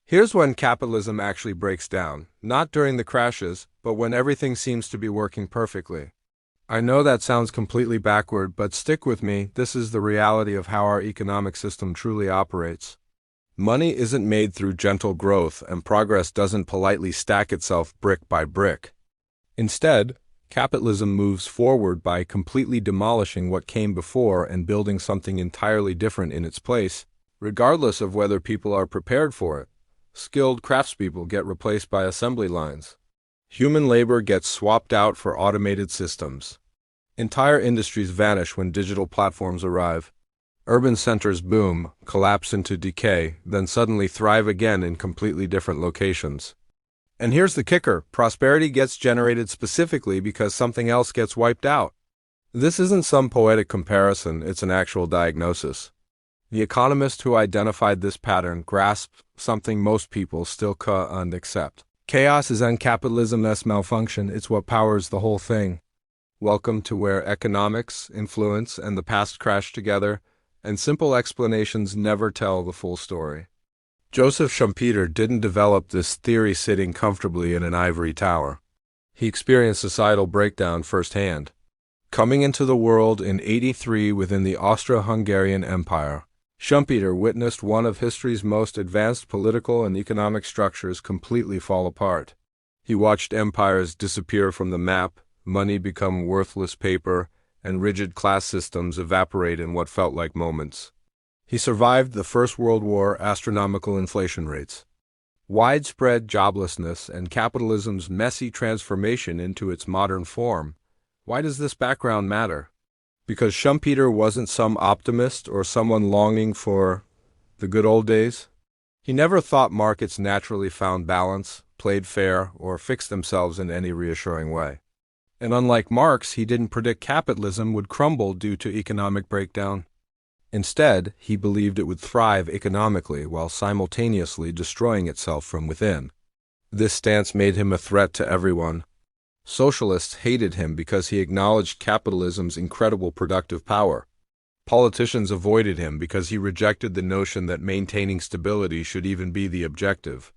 Here's when capitalism actually breaks down, not during the crashes, but when everything seems to be working perfectly. I know that sounds completely backward, but stick with me, this is the reality of how our economic system truly operates. Money isn't made through gentle growth, and progress doesn't politely stack itself brick by brick. Instead, capitalism moves forward by completely demolishing what came before and building something entirely different in its place, regardless of whether people are prepared for it. Skilled craftspeople get replaced by assembly lines. Human labor gets swapped out for automated systems. Entire industries vanish when digital platforms arrive. Urban centers boom, collapse into decay, then suddenly thrive again in completely different locations. And here's the kicker, prosperity gets generated specifically because something else gets wiped out. This isn't some poetic comparison, it's an actual diagnosis. The economist who identified this pattern grasped something most people still can't accept. Chaos isn't capitalism's malfunction, it's what powers the whole thing. Welcome to where economics, influence, and the past crash together, and simple explanations never tell the full story. Joseph Schumpeter didn't develop this theory sitting comfortably in an ivory tower. He experienced societal breakdown firsthand. Coming into the world in '83 within the Austro-Hungarian Empire, Schumpeter witnessed one of history's most advanced political and economic structures completely fall apart. He watched empires disappear from the map, money become worthless paper, and rigid class systems evaporate in what felt like moments. He survived the First World War, astronomical inflation rates, widespread joblessness, and capitalism's messy transformation into its modern form. Why does this background matter? Because Schumpeter wasn't some optimist or someone longing for the good old days. He never thought markets naturally found balance, played fair, or fixed themselves in any reassuring way. And unlike Marx, he didn't predict capitalism would crumble due to economic breakdown. Instead, he believed it would thrive economically while simultaneously destroying itself from within. This stance made him a threat to everyone. Socialists hated him because he acknowledged capitalism's incredible productive power. Politicians avoided him because he rejected the notion that maintaining stability should even be the objective.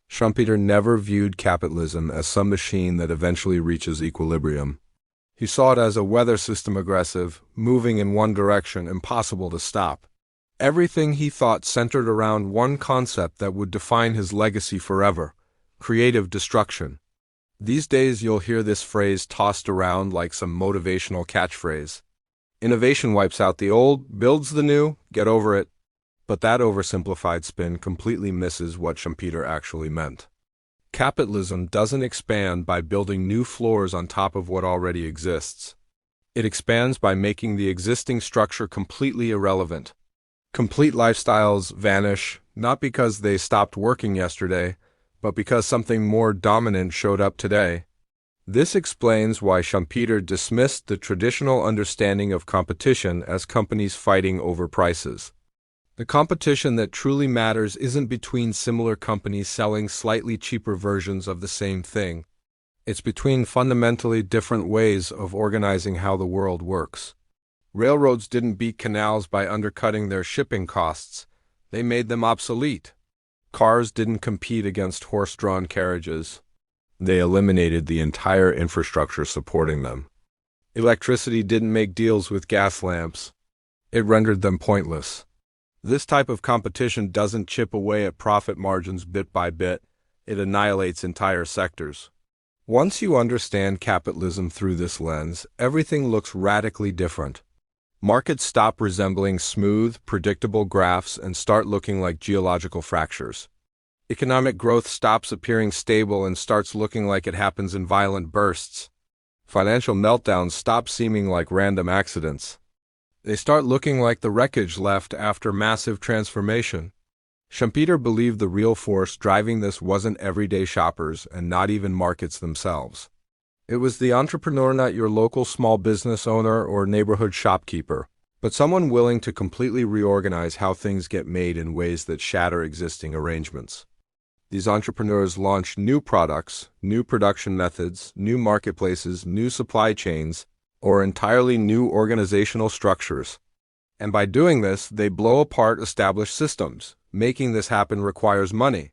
Schumpeter never viewed capitalism as some machine that eventually reaches equilibrium. He saw it as a weather system, aggressive, moving in one direction, impossible to stop. Everything he thought centered around one concept that would define his legacy forever: creative destruction. These days you'll hear this phrase tossed around like some motivational catchphrase. Innovation wipes out the old, builds the new, get over it. But that oversimplified spin completely misses what Schumpeter actually meant. Capitalism doesn't expand by building new floors on top of what already exists. It expands by making the existing structure completely irrelevant. Complete lifestyles vanish, not because they stopped working yesterday, but because something more dominant showed up today. This explains why Schumpeter dismissed the traditional understanding of competition as companies fighting over prices. The competition that truly matters isn't between similar companies selling slightly cheaper versions of the same thing. It's between fundamentally different ways of organizing how the world works. Railroads didn't beat canals by undercutting their shipping costs. They made them obsolete. Cars didn't compete against horse-drawn carriages. They eliminated the entire infrastructure supporting them. Electricity didn't make deals with gas lamps. It rendered them pointless. This type of competition doesn't chip away at profit margins bit by bit. It annihilates entire sectors. Once you understand capitalism through this lens, everything looks radically different. Markets stop resembling smooth, predictable graphs and start looking like geological fractures. Economic growth stops appearing stable and starts looking like it happens in violent bursts. Financial meltdowns stop seeming like random accidents. They start looking like the wreckage left after massive transformation. Schumpeter believed the real force driving this wasn't everyday shoppers and not even markets themselves. It was the entrepreneur, not your local small business owner or neighborhood shopkeeper, but someone willing to completely reorganize how things get made in ways that shatter existing arrangements. These entrepreneurs launch new products, new production methods, new marketplaces, new supply chains, or entirely new organizational structures. And by doing this, they blow apart established systems. Making this happen requires money.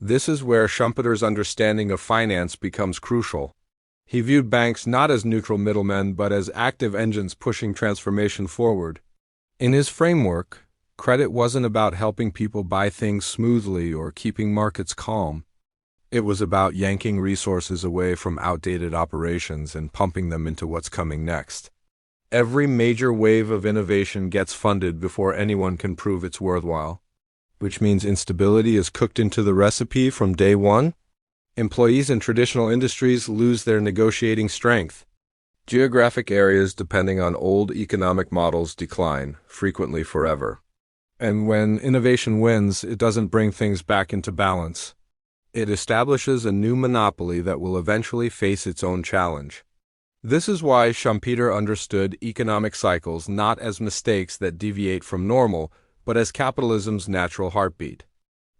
This is where Schumpeter's understanding of finance becomes crucial. He viewed banks not as neutral middlemen but as active engines pushing transformation forward. In his framework, credit wasn't about helping people buy things smoothly or keeping markets calm. It was about yanking resources away from outdated operations and pumping them into what's coming next. Every major wave of innovation gets funded before anyone can prove it's worthwhile, which means instability is cooked into the recipe from day one. Employees in traditional industries lose their negotiating strength. Geographic areas depending on old economic models decline, frequently forever. And when innovation wins, it doesn't bring things back into balance. It establishes a new monopoly that will eventually face its own challenge. This is why Schumpeter understood economic cycles not as mistakes that deviate from normal, but as capitalism's natural heartbeat.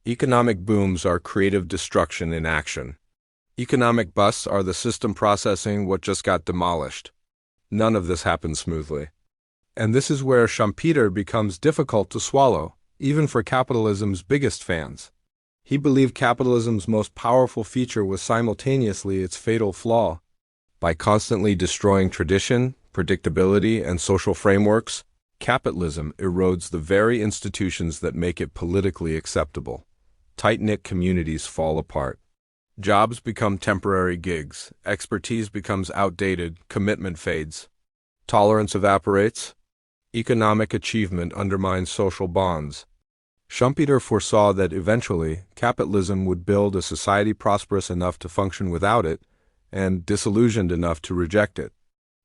Economic booms are creative destruction in action. Economic busts are the system processing what just got demolished. None of this happens smoothly. And this is where Schumpeter becomes difficult to swallow, even for capitalism's biggest fans. He believed capitalism's most powerful feature was simultaneously its fatal flaw. By constantly destroying tradition, predictability, and social frameworks, capitalism erodes the very institutions that make it politically acceptable. Tight-knit communities fall apart. Jobs become temporary gigs, expertise becomes outdated, commitment fades. Tolerance evaporates. Economic achievement undermines social bonds. Schumpeter foresaw that eventually capitalism would build a society prosperous enough to function without it and disillusioned enough to reject it.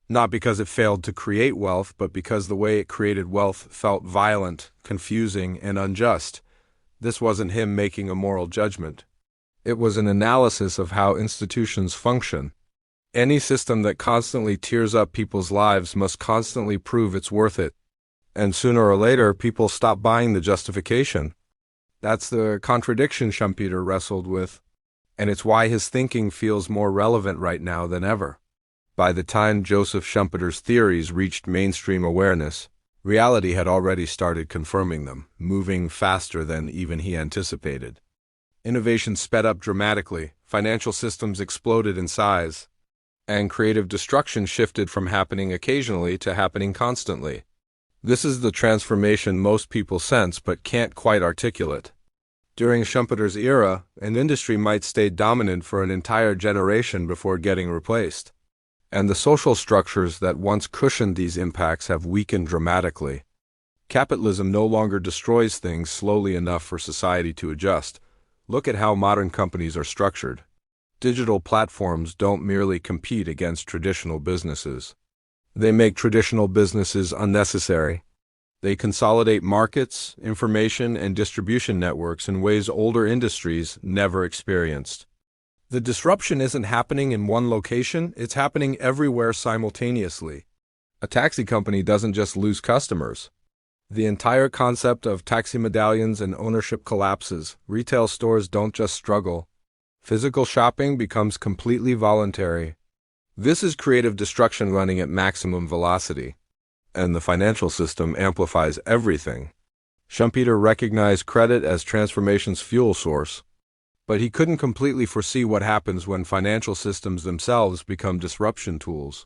Not because it failed to create wealth, but because the way it created wealth felt violent, confusing, and unjust. This wasn't him making a moral judgment. It was an analysis of how institutions function. Any system that constantly tears up people's lives must constantly prove it's worth it. And sooner or later, people stop buying the justification. That's the contradiction Schumpeter wrestled with, and it's why his thinking feels more relevant right now than ever. By the time Joseph Schumpeter's theories reached mainstream awareness, reality had already started confirming them, moving faster than even he anticipated. Innovation sped up dramatically, financial systems exploded in size, and creative destruction shifted from happening occasionally to happening constantly. This is the transformation most people sense but can't quite articulate. During Schumpeter's era, an industry might stay dominant for an entire generation before getting replaced. And the social structures that once cushioned these impacts have weakened dramatically. Capitalism no longer destroys things slowly enough for society to adjust. Look at how modern companies are structured. Digital platforms don't merely compete against traditional businesses. They make traditional businesses unnecessary. They consolidate markets, information, and distribution networks in ways older industries never experienced. The disruption isn't happening in one location, it's happening everywhere simultaneously. A taxi company doesn't just lose customers. The entire concept of taxi medallions and ownership collapses. Retail stores don't just struggle. Physical shopping becomes completely voluntary. This is creative destruction running at maximum velocity. And the financial system amplifies everything. Schumpeter recognized credit as transformation's fuel source. But he couldn't completely foresee what happens when financial systems themselves become disruption tools.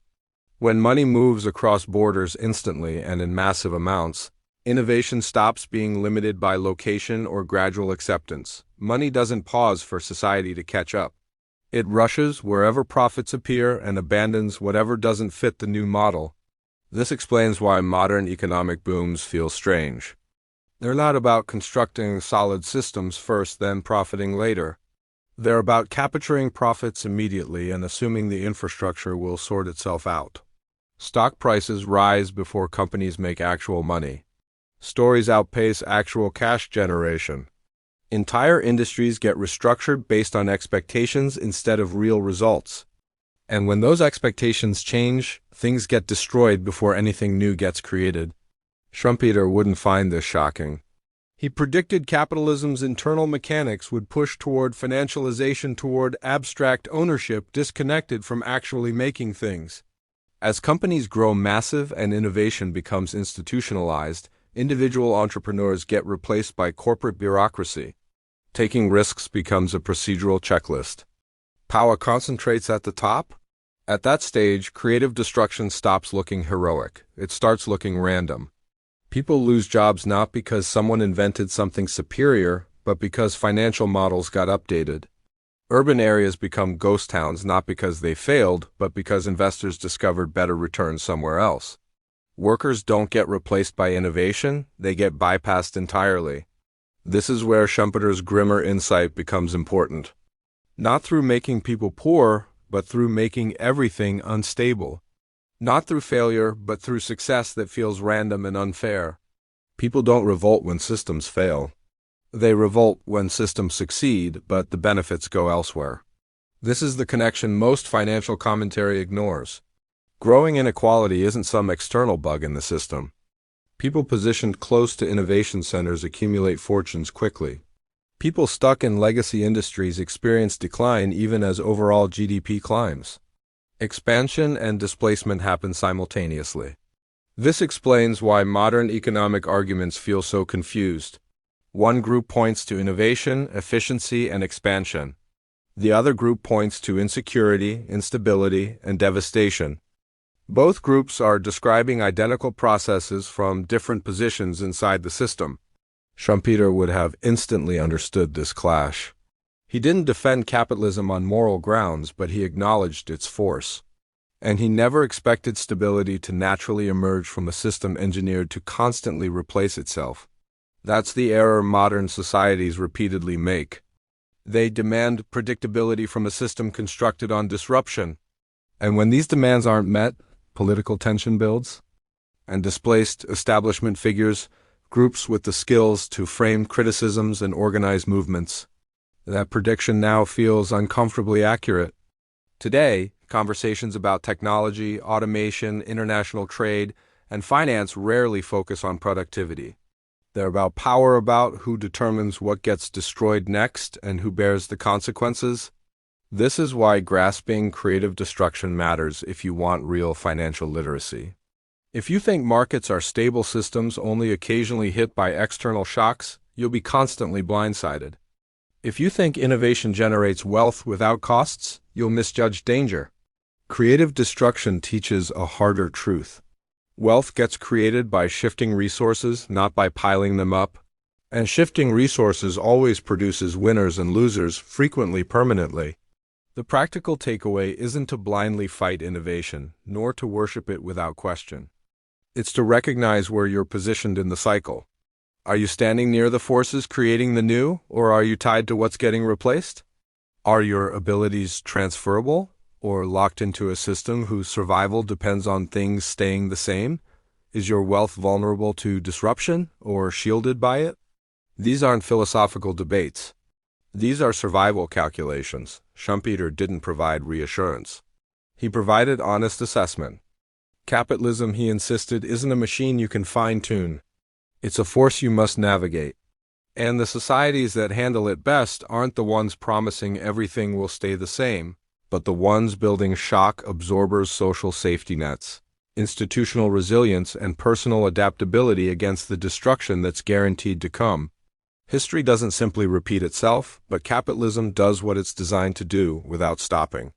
When money moves across borders instantly and in massive amounts, innovation stops being limited by location or gradual acceptance. Money doesn't pause for society to catch up. It rushes wherever profits appear and abandons whatever doesn't fit the new model. This explains why modern economic booms feel strange. They're not about constructing solid systems first, then profiting later. They're about capturing profits immediately and assuming the infrastructure will sort itself out. Stock prices rise before companies make actual money. Stories outpace actual cash generation. Entire industries get restructured based on expectations instead of real results. And when those expectations change, things get destroyed before anything new gets created. Schumpeter wouldn't find this shocking. He predicted capitalism's internal mechanics would push toward financialization, toward abstract ownership disconnected from actually making things. As companies grow massive and innovation becomes institutionalized, individual entrepreneurs get replaced by corporate bureaucracy. Taking risks becomes a procedural checklist. Power concentrates at the top. At that stage, creative destruction stops looking heroic. It starts looking random. People lose jobs not because someone invented something superior, but because financial models got updated. Urban areas become ghost towns not because they failed, but because investors discovered better returns somewhere else. Workers don't get replaced by innovation, they get bypassed entirely. This is where Schumpeter's grimmer insight becomes important. Not through making people poor, but through making everything unstable. Not through failure, but through success that feels random and unfair. People don't revolt when systems fail. They revolt when systems succeed, but the benefits go elsewhere. This is the connection most financial commentary ignores. Growing inequality isn't some external bug in the system. People positioned close to innovation centers accumulate fortunes quickly. People stuck in legacy industries experience decline even as overall GDP climbs. Expansion and displacement happen simultaneously. This explains why modern economic arguments feel so confused. One group points to innovation, efficiency, and expansion. The other group points to insecurity, instability, and devastation. Both groups are describing identical processes from different positions inside the system. Schumpeter would have instantly understood this clash. He didn't defend capitalism on moral grounds, but he acknowledged its force. And he never expected stability to naturally emerge from a system engineered to constantly replace itself. That's the error modern societies repeatedly make. They demand predictability from a system constructed on disruption. And when these demands aren't met, political tension builds. And displaced establishment figures, groups with the skills to frame criticisms and organize movements. That prediction now feels uncomfortably accurate. Today, conversations about technology, automation, international trade, and finance rarely focus on productivity. They're about power, about who determines what gets destroyed next and who bears the consequences. This is why grasping creative destruction matters if you want real financial literacy. If you think markets are stable systems only occasionally hit by external shocks, you'll be constantly blindsided. If you think innovation generates wealth without costs, you'll misjudge danger. Creative destruction teaches a harder truth. Wealth gets created by shifting resources, not by piling them up. And shifting resources always produces winners and losers, frequently permanently. The practical takeaway isn't to blindly fight innovation, nor to worship it without question. It's to recognize where you're positioned in the cycle. Are you standing near the forces creating the new, or are you tied to what's getting replaced? Are your abilities transferable, or locked into a system whose survival depends on things staying the same? Is your wealth vulnerable to disruption, or shielded by it? These aren't philosophical debates. These are survival calculations. Schumpeter didn't provide reassurance. He provided honest assessment. Capitalism, he insisted, isn't a machine you can fine-tune. It's a force you must navigate. And the societies that handle it best aren't the ones promising everything will stay the same, but the ones building shock absorbers, social safety nets, institutional resilience, and personal adaptability against the destruction that's guaranteed to come. History doesn't simply repeat itself, but capitalism does what it's designed to do without stopping.